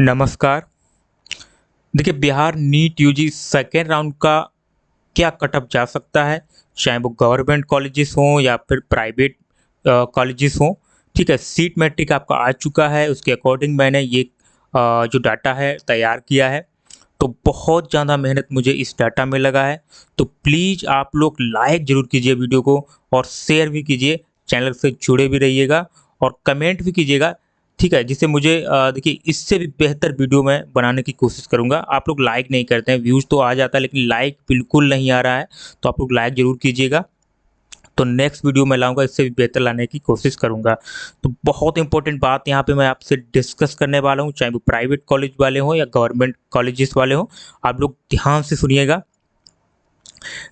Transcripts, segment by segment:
नमस्कार। देखिए, Bihar NEET UG second round का क्या कट ऑफ जा सकता है, चाहे वो गवर्नमेंट कॉलेजेस हों या फिर प्राइवेट कॉलेजेस हों। ठीक है, सीट मैट्रिक आपका आ चुका है, उसके अकॉर्डिंग मैंने ये जो डाटा है तैयार किया है। तो बहुत ज़्यादा मेहनत मुझे इस डाटा में लगा है। तो प्लीज़ आप लोग लाइक ज़रूर कीजिए वीडियो को और शेयर भी कीजिए, चैनल से जुड़े भी रहिएगा और कमेंट भी कीजिएगा। ठीक है, जिससे मुझे देखिए इससे भी बेहतर वीडियो मैं बनाने की कोशिश करूँगा। आप लोग लाइक नहीं करते हैं, व्यूज़ तो आ जाता है लेकिन लाइक बिल्कुल नहीं आ रहा है, तो आप लोग लाइक ज़रूर कीजिएगा। तो नेक्स्ट वीडियो मैं लाऊँगा, इससे भी बेहतर लाने की कोशिश करूँगा। तो बहुत इंपॉर्टेंट बात यहाँ पे मैं आपसे डिस्कस करने वाला हूँ, चाहे वो प्राइवेट कॉलेज वाले हों या गवर्नमेंट कॉलेजेस वाले हों, आप लोग ध्यान से सुनिएगा।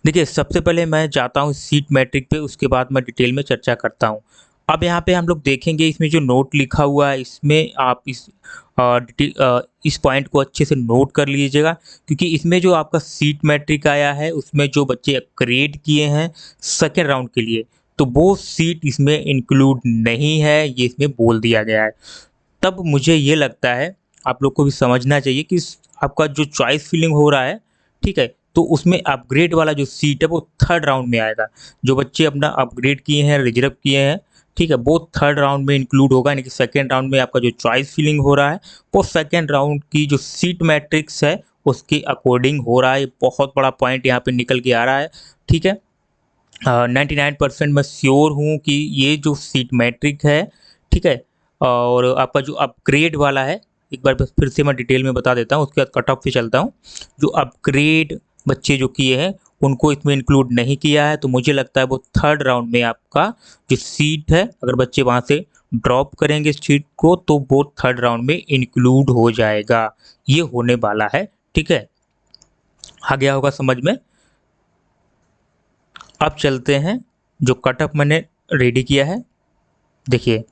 देखिए, सबसे पहले मैं जाता हूँ सीट मैट्रिक पे, उसके बाद मैं डिटेल में चर्चा करता हूँ। अब यहाँ पे हम लोग देखेंगे, इसमें जो नोट लिखा हुआ है, इसमें आप इस पॉइंट को अच्छे से नोट कर लीजिएगा, क्योंकि इसमें जो आपका सीट मैट्रिक आया है, उसमें जो बच्चे अपग्रेड किए हैं सेकेंड राउंड के लिए, तो वो सीट इसमें इंक्लूड नहीं है, ये इसमें बोल दिया गया है। तब मुझे ये लगता है आप लोग को भी समझना चाहिए कि आपका जो चॉइस फिलिंग हो रहा है, ठीक है, तो उसमें अपग्रेड वाला जो सीट है वो थर्ड राउंड में आएगा। जो बच्चे अपना अपग्रेड किए हैं, रिजर्व किए हैं, ठीक है, वो थर्ड राउंड में इंक्लूड होगा, यानी कि सेकेंड राउंड में आपका जो चॉइस फिलिंग हो रहा है वो सेकेंड राउंड की जो सीट मैट्रिक्स है उसके अकॉर्डिंग हो रहा है। बहुत बड़ा पॉइंट यहाँ पे निकल के आ रहा है। ठीक है, 99% मैं श्योर हूँ कि ये जो सीट मैट्रिक है, ठीक है, और आपका जो अपग्रेड वाला है, एक बार बस फिर से मैं डिटेल में बता देता हूँ, उसके बाद कट ऑफ पे चलता हूँ। जो अपग्रेड बच्चे जो किए हैं उनको इसमें इंक्लूड नहीं किया है, तो मुझे लगता है वो थर्ड राउंड में आपका जो सीट है, अगर बच्चे वहाँ से ड्रॉप करेंगे सीट को, तो वो थर्ड राउंड में इंक्लूड हो जाएगा। ये होने वाला है। ठीक है, आ गया होगा समझ में। अब चलते हैं, जो कट ऑफ मैंने रेडी किया है। देखिए,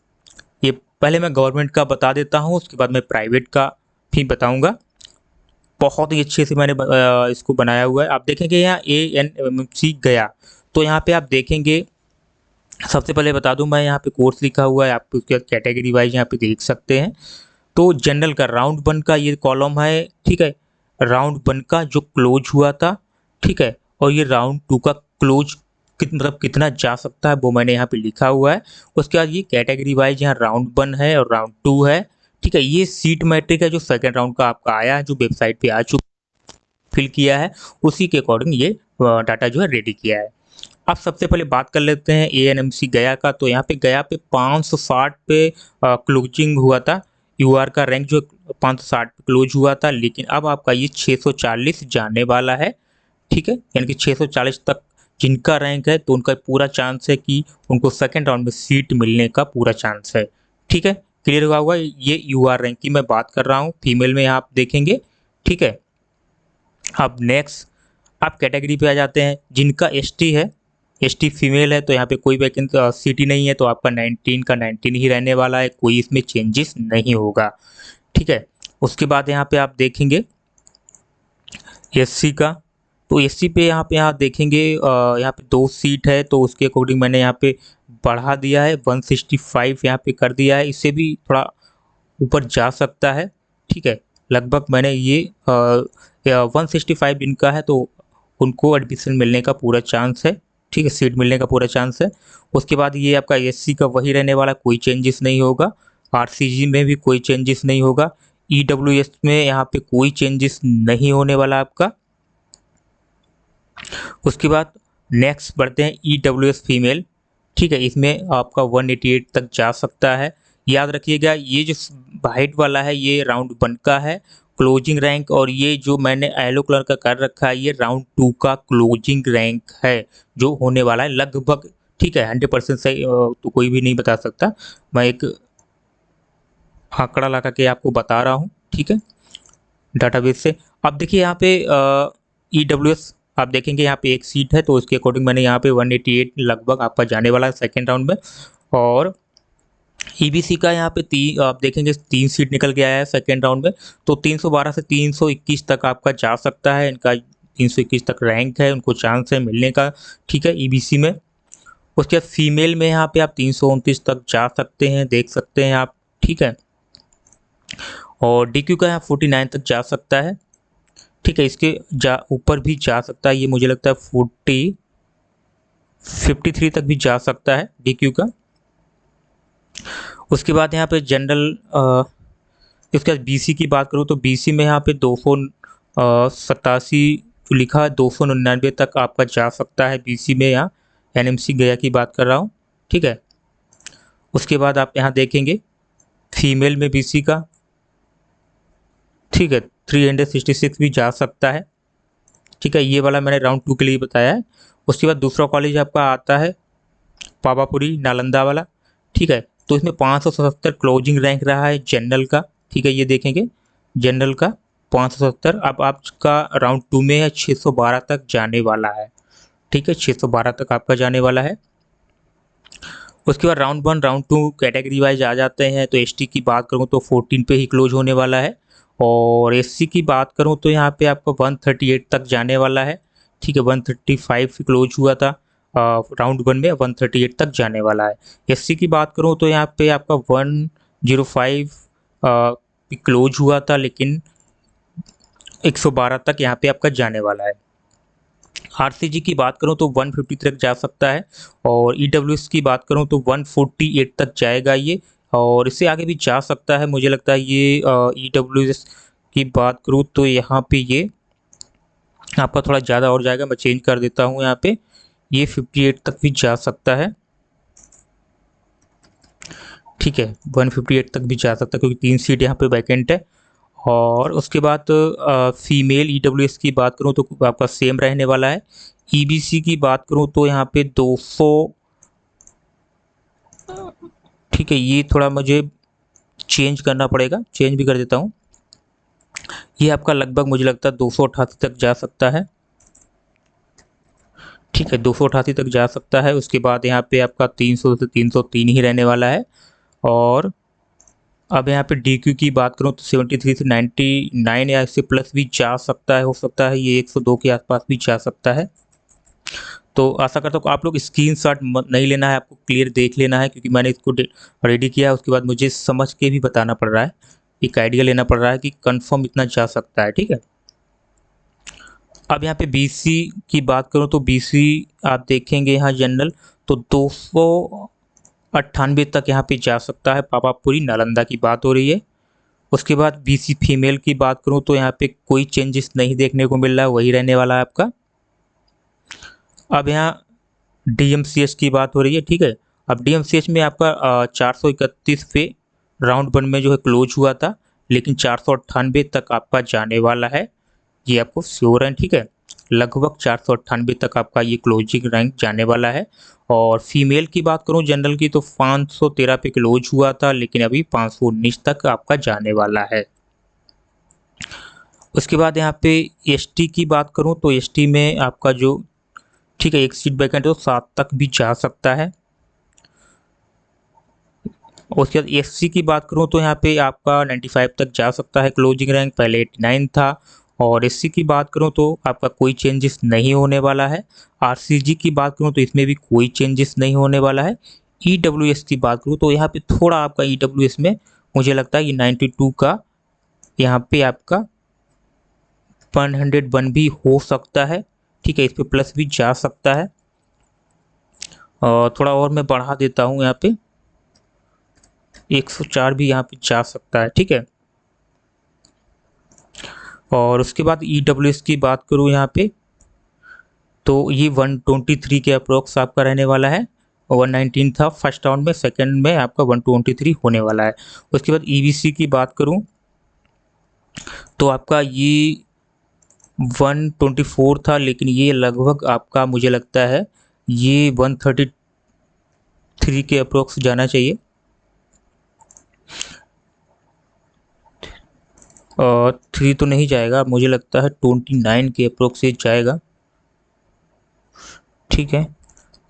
ये पहले मैं गवर्नमेंट का बता देता हूँ, उसके बाद मैं प्राइवेट का भी बताऊँगा। बहुत ही अच्छे से मैंने इसको बनाया हुआ है। आप देखेंगे यहाँ ANMC गया, तो यहाँ पे आप देखेंगे, सबसे पहले बता दूं मैं, यहाँ पे कोर्स लिखा हुआ है, आप उसके कैटेगरी वाइज यहाँ पे देख सकते हैं। तो जनरल का राउंड 1 का ये कॉलम है, ठीक है, राउंड 1 का जो क्लोज हुआ था, ठीक है, और ये राउंड 2 का क्लोज मतलब कितना जा सकता है वो मैंने यहाँ पे लिखा हुआ है। उसके बाद ये कैटेगरी वाइज यहाँ राउंड 1 है और राउंड 2 है। ठीक है, ये सीट मैट्रिक है जो सेकेंड राउंड का आपका आया है, जो वेबसाइट पे आ चुका, फिल किया है, उसी के अकॉर्डिंग ये डाटा जो है रेडी किया है। अब सबसे पहले बात कर लेते हैं ANMC गया का। तो यहाँ पे गया पे 560 पे क्लोजिंग हुआ था, UR का रैंक जो 560 पे क्लोज हुआ था, लेकिन अब आपका ये 640 जाने वाला है। ठीक है, यानी कि 640 तक जिनका रैंक है, तो उनका पूरा चांस है कि उनको सेकेंड राउंड में सीट मिलने का पूरा चांस है। ठीक है, क्लियर हुआ होगा। ये UR रैंक की मैं बात कर रहा हूँ, फीमेल में आप देखेंगे। ठीक है, अब नेक्स्ट आप कैटेगरी पे आ जाते हैं, जिनका ST है, ST फीमेल है, तो यहाँ पे कोई वैकेंट सीट ही नहीं है, तो आपका 19 का 19 ही रहने वाला है, कोई इसमें चेंजेस नहीं होगा। ठीक है, उसके बाद यहाँ पे आप देखेंगे SC का। तो SC पे यहाँ देखेंगे, यहाँ पे 2 सीट है, तो उसके अकॉर्डिंग मैंने यहाँ पे बढ़ा दिया है, 165 यहाँ पे कर दिया है, इससे भी थोड़ा ऊपर जा सकता है। ठीक है, लगभग मैंने ये 165 इनका है, तो उनको एडमिशन मिलने का पूरा चांस है। ठीक है, सीट मिलने का पूरा चांस है। उसके बाद ये आपका SC का वही रहने वाला, कोई चेंजेस नहीं होगा। RCG में भी कोई चेंजेस नहीं होगा। EWS में यहाँ पे कोई चेंजेस नहीं होने वाला आपका। उसके बाद नेक्स्ट बढ़ते हैं EWS फीमेल। ठीक है, इसमें आपका 188 तक जा सकता है। याद रखिएगा, ये जो वाइट वाला है ये राउंड 1 का है क्लोजिंग रैंक, और ये जो मैंने येलो कलर का कर रखा है ये राउंड 2 का क्लोजिंग रैंक है, जो होने वाला है लगभग। ठीक है, 100% सही तो कोई भी नहीं बता सकता, मैं एक आंकड़ा लगा के आपको बता रहा हूँ। ठीक है, डाटाबेस से। अब देखिए यहाँ पे EWS आप देखेंगे, यहाँ पे एक सीट है, तो उसके अकॉर्डिंग मैंने यहाँ पे 188 लगभग आपका जाने वाला है सेकेंड राउंड में। और EBC का यहाँ पे आप देखेंगे 3 सीट निकल के आया है सेकेंड राउंड में, तो 312 से 321 तक आपका जा सकता है, इनका 321 तक रैंक है, उनको चांस है मिलने का। ठीक है, EBC में। उसके बाद फीमेल में यहाँ पे आप 329 तक जा सकते हैं, देख सकते हैं आप। ठीक है, और DQ का यहाँ 49 तक जा सकता है, ठीक है। इसके ऊपर भी जा सकता है, ये मुझे लगता है 53 तक भी जा सकता है DQ का। उसके बाद यहाँ पे जनरल इसके बाद BC की बात करूँ तो BC में यहाँ पे 287 जो लिखा है 299 तक आपका जा सकता है BC में। यहाँ NMC गया की बात कर रहा हूँ, ठीक है। उसके बाद आप यहाँ देखेंगे फीमेल में BC का, ठीक है, 366 भी जा सकता है, ठीक है। ये वाला मैंने राउंड 2 के लिए बताया है। उसके बाद दूसरा कॉलेज आपका आता है पावापुरी नालंदा वाला, ठीक है। तो इसमें 577 क्लोजिंग रैंक रहा है जनरल का, ठीक है। ये देखेंगे जनरल का 577। अब आपका राउंड 2 में है 612 तक जाने वाला है, ठीक है, 612 तक आपका जाने वाला है। उसके बाद राउंड 1 राउंड 2 कैटेगरी वाइज आ जाते हैं। तो ST की बात करूँ तो 14 पे ही क्लोज होने वाला है, और SC की बात करूँ तो यहाँ पे आपका 138 तक जाने वाला है, ठीक है। 135 क्लोज हुआ था राउंड 1 में, 138 तक जाने वाला है। SC की बात करूँ तो यहाँ पे आपका 105 क्लोज हुआ था, लेकिन 112 तक यहाँ पे आपका जाने वाला है। RCG की बात करूँ तो 150 तक जा सकता है, और EWS की बात करूँ तो 148 तक जाएगा ये, और इससे आगे भी जा सकता है। मुझे लगता है ये EWS की बात करूँ तो यहाँ पे ये आपका थोड़ा ज़्यादा और जाएगा। मैं चेंज कर देता हूँ, यहाँ पे ये 58 तक भी जा सकता है, ठीक है। 158 तक भी जा सकता है क्योंकि 3 सीट यहाँ पे वैकेंट है। और उसके बाद फीमेल EWS की बात करूँ तो आपका सेम रहने वाला है। EBC की बात करूँ तो यहाँ पे 200, ठीक है। ये थोड़ा मुझे चेंज करना पड़ेगा, चेंज भी कर देता हूँ। ये आपका लगभग मुझे लगता है 288 तक जा सकता है, ठीक है, 288 तक जा सकता है। उसके बाद यहाँ पे आपका 300 से 303 ही रहने वाला है। और अब यहाँ पे DQ की बात करूँ तो 73 से 99 या इससे प्लस भी जा सकता है, हो सकता है ये 102 के आसपास भी जा सकता है। तो आशा करता हूँ आप लोग स्क्रीनशॉट नहीं लेना है, आपको क्लियर देख लेना है, क्योंकि मैंने इसको रेडी किया है। उसके बाद मुझे समझ के भी बताना पड़ रहा है, एक आइडिया लेना पड़ रहा है कि कंफर्म इतना जा सकता है, ठीक है। अब यहाँ पे BC की बात करूँ तो BC आप देखेंगे यहाँ जनरल तो 298 तक यहाँ पे जा सकता है, पावापुरी नालंदा की बात हो रही है। उसके बाद BC फीमेल की बात करूँ तो यहाँ पे कोई चेंजेस नहीं देखने को मिल रहा है, वही रहने वाला है आपका। अब यहाँ DMCH की बात हो रही है, ठीक है। अब DMCH में आपका 431 पे राउंड 1 में जो है क्लोज हुआ था, लेकिन 498 तक आपका जाने वाला है, ये आपको श्योर है, ठीक है। लगभग 498 तक आपका ये क्लोजिंग रैंक जाने वाला है। और फीमेल की बात करूँ जनरल की तो 513 पे क्लोज हुआ था, लेकिन अभी 519 तक आपका जाने वाला है। उसके बाद यहाँ पे ST की बात करूँ तो ST में आपका जो, ठीक है, एक सीट वैकेंट है तो 7 तक भी जा सकता है। उसके बाद SC की बात करूँ तो यहाँ पे आपका 95 तक जा सकता है क्लोजिंग रैंक, पहले 89 था। और SC की बात करूँ तो आपका कोई चेंजेस नहीं होने वाला है। RCG की बात करूँ तो इसमें भी कोई चेंजेस नहीं होने वाला है। EWS की बात करूँ तो यहाँ पे थोड़ा आपका EWS में मुझे लगता है ये 92 का यहाँ पे आपका 101 भी हो सकता है, ठीक है। इस पे प्लस भी जा सकता है, और थोड़ा और मैं बढ़ा देता हूँ, यहाँ पे 104 भी यहाँ पे जा सकता है, ठीक है। और उसके बाद EWS की बात करूँ यहाँ पे तो ये 123 के अप्रोक्स आपका रहने वाला है। 119 था फर्स्ट राउंड में, सेकंड में आपका 123 होने वाला है। उसके बाद EBC की बात करूँ तो आपका ये 124 था, लेकिन ये लगभग आपका मुझे लगता है ये 133 के अप्रोक्स जाना चाहिए। 3 तो नहीं जाएगा, मुझे लगता है 29 के अप्रोक्स ये जाएगा, ठीक है।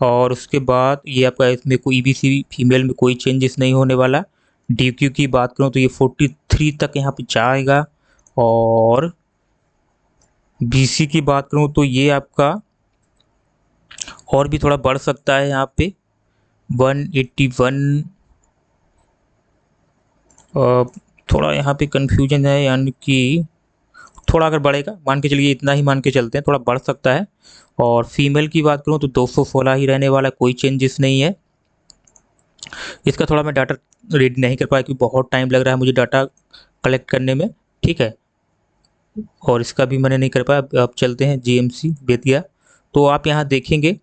और उसके बाद ये आपका इसमें कोई EBC फीमेल में कोई चेंजेस नहीं होने वाला। DQ की बात करूँ तो ये 43 तक यहाँ पे जाएगा। और BC की बात करूँ तो ये आपका और भी थोड़ा बढ़ सकता है, यहाँ पे 181 थोड़ा यहाँ पे कन्फ्यूजन है, यानी कि थोड़ा अगर बढ़ेगा, मान के चलिए इतना ही मान के चलते हैं, थोड़ा बढ़ सकता है। और फीमेल की बात करूँ तो 216 ही रहने वाला है, कोई चेंजेस नहीं है। इसका थोड़ा मैं डाटा रीड नहीं कर पाया क्योंकि बहुत टाइम लग रहा है मुझे डाटा कलेक्ट करने में, ठीक है। और इसका भी मैंने नहीं कर पाया। अब चलते हैं जीएमसी बेतिया। तो आप यहाँ देखेंगे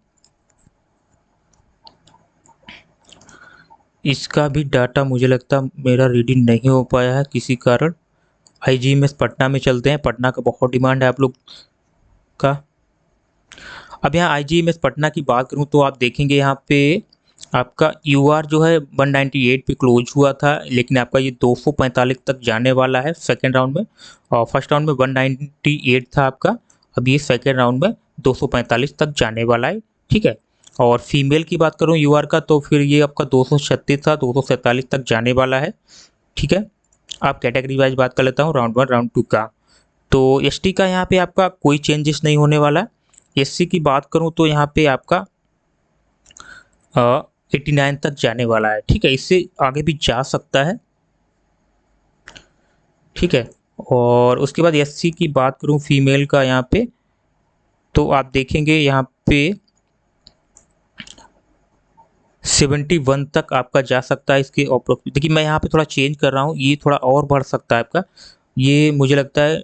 इसका भी डाटा मुझे लगता मेरा रीडिंग नहीं हो पाया है किसी कारण। आईजीएमएस पटना में चलते हैं, पटना का बहुत डिमांड है आप लोग का। अब यहाँ आईजीएमएस पटना की बात करूँ तो आप देखेंगे यहाँ पे आपका यूआर जो है 198 पे क्लोज हुआ था, लेकिन आपका ये 245 तक जाने वाला है सेकेंड राउंड में। और फर्स्ट राउंड में 198 था आपका, अब ये सेकेंड राउंड में 245 तक जाने वाला है, ठीक है। और फीमेल की बात करूँ यूआर का तो फिर ये आपका 236 था, 247 तक जाने वाला है, ठीक है। आप कैटेगरी वाइज बात कर लेता हूँ, राउंड 1 राउंड 2 का। तो एसटी का यहाँ पे आपका कोई चेंजेस नहीं होने वाला। एससी की बात करूँ तो यहाँ पे आपका 89 तक जाने वाला है, ठीक है। इससे आगे भी जा सकता है, ठीक है। और उसके बाद एससी की बात करूँ फीमेल का यहाँ पे, तो आप देखेंगे यहाँ पे 71 तक आपका जा सकता है इसके अप्रोक्स। देखिए मैं यहाँ पे थोड़ा चेंज कर रहा हूँ, ये थोड़ा और बढ़ सकता है आपका, ये मुझे लगता है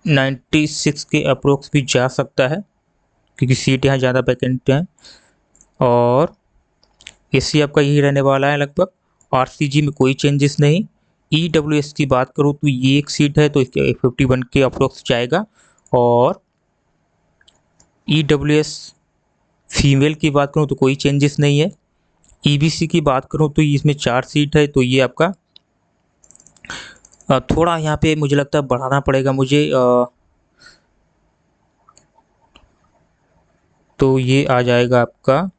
96 के अप्रोक्स भी जा सकता है क्योंकि सीट यहाँ ज़्यादा वैकेंट हैं। और एससी आपका यही रहने वाला है लगभग। आरसीजी में कोई चेंजेस नहीं। ईडब्ल्यूएस की बात करूँ तो ये एक सीट है तो इसके 51 के अप्रोक्स जाएगा। और ईडब्ल्यूएस फीमेल की बात करूँ तो कोई चेंजेस नहीं है। ईबीसी की बात करूँ तो इसमें 4 सीट है तो ये आपका थोड़ा यहाँ पे मुझे लगता है बढ़ाना पड़ेगा मुझे, तो ये आ जाएगा आपका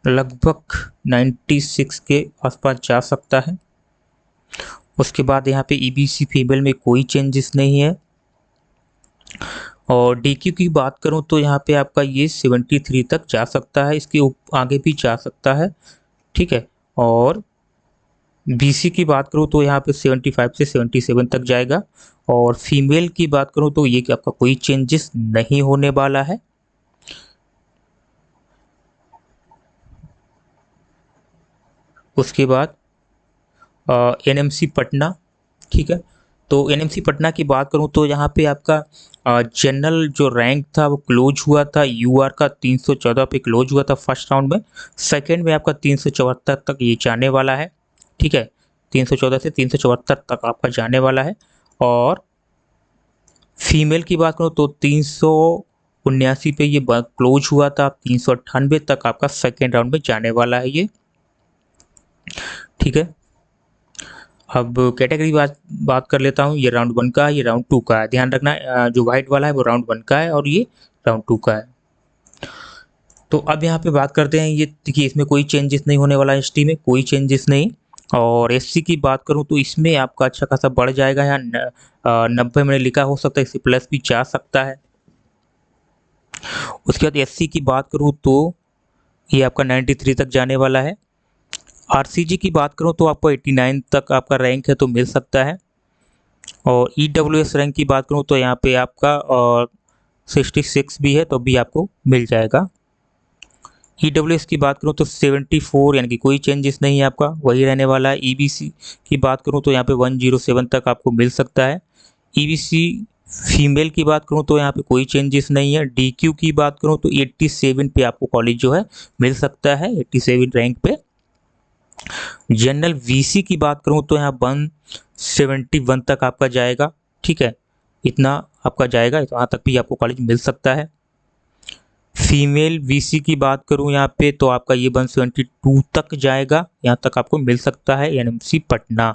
लगभग 96 के आसपास जा सकता है। उसके बाद यहाँ पे ईबीसी फीमेल में कोई चेंजेस नहीं है। और डीक्यू की बात करूँ तो यहाँ पे आपका ये 73 तक जा सकता है, इसके आगे भी जा सकता है, ठीक है। और बीसी की बात करूँ तो यहाँ पे 75 से 77 तक जाएगा। और फीमेल की बात करूँ तो ये कि आपका कोई चेंजेस नहीं होने वाला है। उसके बाद एनएमसी पटना, ठीक है। तो एनएमसी पटना की बात करूं तो यहाँ पे आपका जनरल जो रैंक था वो क्लोज हुआ था, यूआर का 314 पे क्लोज हुआ था फर्स्ट राउंड में। सेकंड में आपका 374 तक ये जाने वाला है, ठीक है। 314 से 374 तक आपका जाने वाला है। और फीमेल की बात करूँ तो 379 पे ये क्लोज हुआ था, 398 तक आपका सेकेंड राउंड में जाने वाला है ये, ठीक है। अब कैटेगरी बात कर लेता हूँ, ये राउंड 1 का है, ये राउंड 2 का है। ध्यान रखना जो वाइट वाला है वो राउंड 1 का है और ये राउंड 2 का है। तो अब यहाँ पे बात करते हैं, ये देखिए इसमें कोई चेंजेस नहीं होने वाला है, एसटी में कोई चेंजेस नहीं। और एससी की बात करूँ तो इसमें आपका अच्छा खासा बढ़ जाएगा, यहाँ 90 में लिखा, हो सकता है इससे प्लस भी जा सकता है। उसके बाद एससी की बात करूँ तो ये आपका 93 तक जाने वाला है। आरसीजी की बात करूँ तो आपको 89 तक आपका रैंक है तो मिल सकता है। और ईडब्ल्यूएस रैंक की बात करूँ तो यहाँ पे आपका 66 भी है तो भी आपको मिल जाएगा। ईडब्ल्यूएस की बात करूँ तो 74 यानी कि कोई चेंजेस नहीं है, आपका वही रहने वाला है। ईबीसी की बात करूँ तो यहाँ पे 107 तक आपको मिल सकता है। ईबीसी फीमेल की बात करूँ तो यहाँ पे कोई चेंजेस नहीं है। डीक्यू की बात करूँ तो 87 पे आपको कॉलेज जो है मिल सकता है, 87 रैंक पे। जनरल वीसी की बात करूं तो यहाँ 171 तक आपका जाएगा, ठीक है। इतना आपका जाएगा, वहाँ तक भी आपको कॉलेज मिल सकता है। फीमेल वीसी की बात करूं यहाँ पे तो आपका ये 172 तक जाएगा, यहाँ तक आपको मिल सकता है एनएमसी पटना,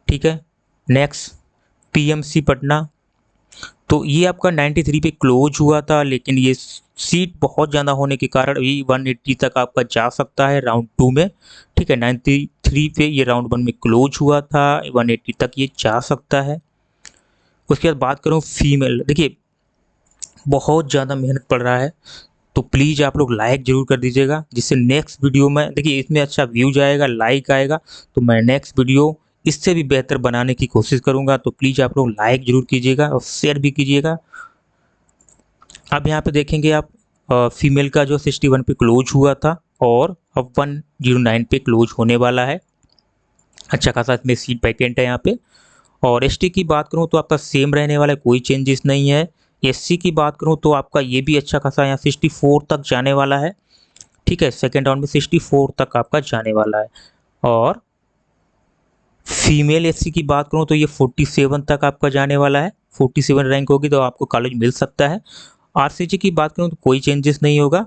ठीक है। नेक्स्ट पीएमसी पटना, तो ये आपका 93 पे क्लोज हुआ था, लेकिन ये सीट बहुत ज़्यादा होने के कारण ये 180 तक आपका जा सकता है राउंड 2 में, ठीक है। 93 पे ये राउंड 1 में क्लोज हुआ था, 180 तक ये जा सकता है। उसके बाद बात करूँ फीमेल, देखिए बहुत ज़्यादा मेहनत पड़ रहा है तो प्लीज़ आप लोग लाइक ज़रूर कर दीजिएगा, जिससे नेक्स्ट वीडियो में देखिए इसमें अच्छा व्यू जाएगा, लाइक आएगा, तो मैं नेक्स्ट वीडियो इससे भी बेहतर बनाने की कोशिश करूँगा। तो प्लीज़ आप लोग लाइक ज़रूर कीजिएगा और शेयर भी कीजिएगा। अब यहाँ पे देखेंगे आप फीमेल का जो 61 पे क्लोज हुआ था और अब 109 पे क्लोज होने वाला है। अच्छा खासा इसमें सीट वैकेंट है यहाँ पे। और एसटी की बात करूँ तो आपका सेम रहने वाला है, कोई चेंजेस नहीं है। एससी की बात करूँ तो आपका ये भी अच्छा खासा यहाँ 64 तक जाने वाला है। ठीक है, सेकेंड राउंड में 64 तक आपका जाने वाला है। और फीमेल एससी की बात करूँ तो ये 47 तक आपका जाने वाला है। 47 रैंक होगी तो आपको कॉलेज मिल सकता है। आरसीजी की बात करूँ तो कोई चेंजेस नहीं होगा।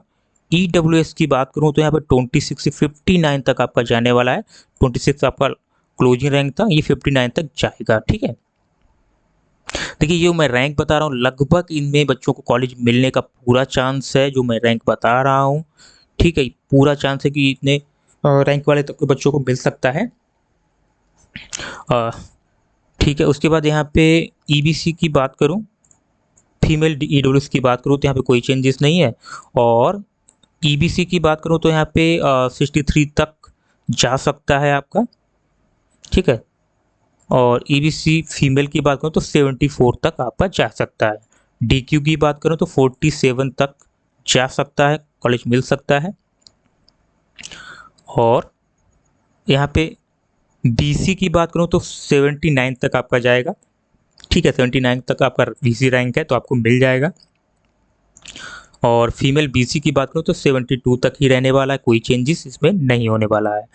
ईडब्ल्यूएस की बात करूँ तो यहाँ पर 26 से 59 तक आपका जाने वाला है। 26 आपका क्लोजिंग रैंक था, ये 59 तक जाएगा। ठीक है, देखिए ये मैं रैंक बता रहा हूँ, लगभग इनमें बच्चों को कॉलेज मिलने का पूरा चांस है। जो मैं रैंक बता रहा हूँ, ठीक है, पूरा चांस है कि इतने रैंक वाले तक के बच्चों को मिल सकता है। ठीक है, उसके बाद यहाँ पे ईबीसी की बात करूँ, फीमेल ईडब्ल्यूएस की बात करूँ तो यहाँ पे कोई चेंजेस नहीं है। और ईबीसी की बात करूँ तो यहाँ पे 63 तक जा सकता है आपका। ठीक है, और ईबीसी फीमेल की बात करूँ तो 74 तक आपका जा सकता है। डीक्यू की बात करूँ तो 47 तक जा सकता है, कॉलेज मिल सकता है। और यहाँ पे बीसी की बात करूँ तो 79 तक आपका जाएगा। ठीक है, 79 तक आपका बीसी रैंक है तो आपको मिल जाएगा। और फीमेल बीसी की बात करूँ तो 72 तक ही रहने वाला है, कोई चेंजेस इसमें नहीं होने वाला है।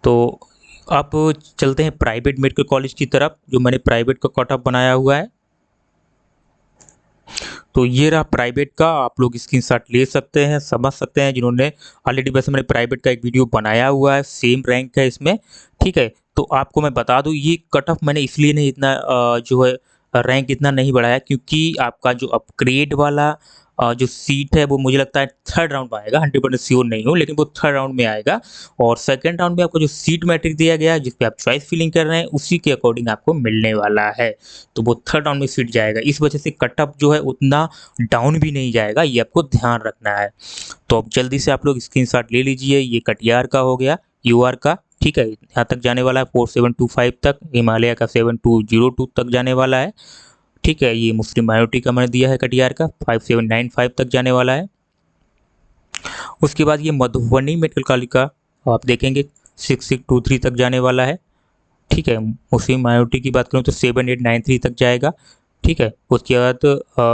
तो आप चलते हैं प्राइवेट मेडिकल कॉलेज की तरफ, जो मैंने प्राइवेट का कट ऑफ बनाया हुआ है। तो ये रहा प्राइवेट का, आप लोग स्क्रीनशॉट ले सकते हैं, समझ सकते हैं। जिन्होंने ऑलरेडी, वैसे मैंने प्राइवेट का एक वीडियो बनाया हुआ है, सेम रैंक है इसमें। ठीक है, तो आपको मैं बता दूं ये कट ऑफ मैंने इसलिए नहीं इतना जो है रैंक इतना नहीं बढ़ाया, क्योंकि आपका जो अपग्रेड वाला जो सीट है वो मुझे लगता है थर्ड राउंड में आएगा। 100% श्योर नहीं हूँ, लेकिन वो थर्ड राउंड में आएगा। और सेकंड राउंड में आपको जो सीट मैट्रिक दिया गया है, जिस पे आप चॉइस फिलिंग कर रहे हैं, उसी के अकॉर्डिंग आपको मिलने वाला है। तो वो थर्ड राउंड में सीट जाएगा, इस वजह से कट ऑफ जो है उतना डाउन भी नहीं जाएगा, ये आपको ध्यान रखना है। तो अब जल्दी से आप लोग स्क्रीनशॉट ले लीजिए। ये कटिहार का हो गया, यूआर का। ठीक है, यहाँ तक जाने वाला है 4725 तक, हिमालय का 7202 तक जाने वाला है। ठीक है, ये मुस्लिम माइनॉरिटी का मैंने दिया है कटिहार का, 5795 तक जाने वाला है। उसके बाद ये मधुबनी मेडिकल कॉलेज का आप देखेंगे 6623 तक जाने वाला है। ठीक है, मुस्लिम माइनॉरिटी की बात करूँ तो 7893 तक जाएगा। ठीक है, उसके बाद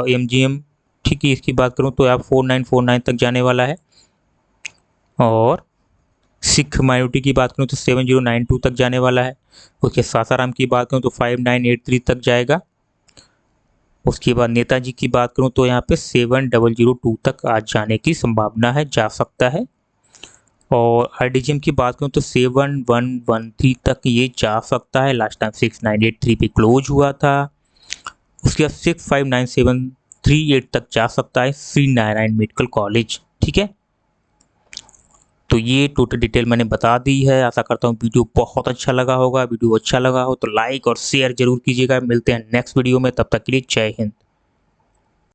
एमजीएम, ठीक है, इसकी बात करूँ तो आप 4949 तक जाने वाला है। और सिख माइनॉरिटी की बात करूँ तो 7092 तक जाने वाला है। उसके सासाराम की बात करूँ तो 5983 तक जाएगा। उसके बाद नेताजी की बात करूँ तो यहाँ पे 7002 तक आज जाने की संभावना है, जा सकता है। और आरडीजीएम की बात करूँ तो 7113 तक ये जा सकता है, लास्ट टाइम 6983 पे क्लोज हुआ था। उसके बाद 659738 तक जा सकता है श्री नारायण मेडिकल कॉलेज। ठीक है, तो ये टोटल डिटेल मैंने बता दी है। आशा करता हूँ वीडियो बहुत अच्छा लगा होगा। वीडियो अच्छा लगा हो तो लाइक और शेयर जरूर कीजिएगा। मिलते हैं नेक्स्ट वीडियो में, तब तक के लिए जय हिंद।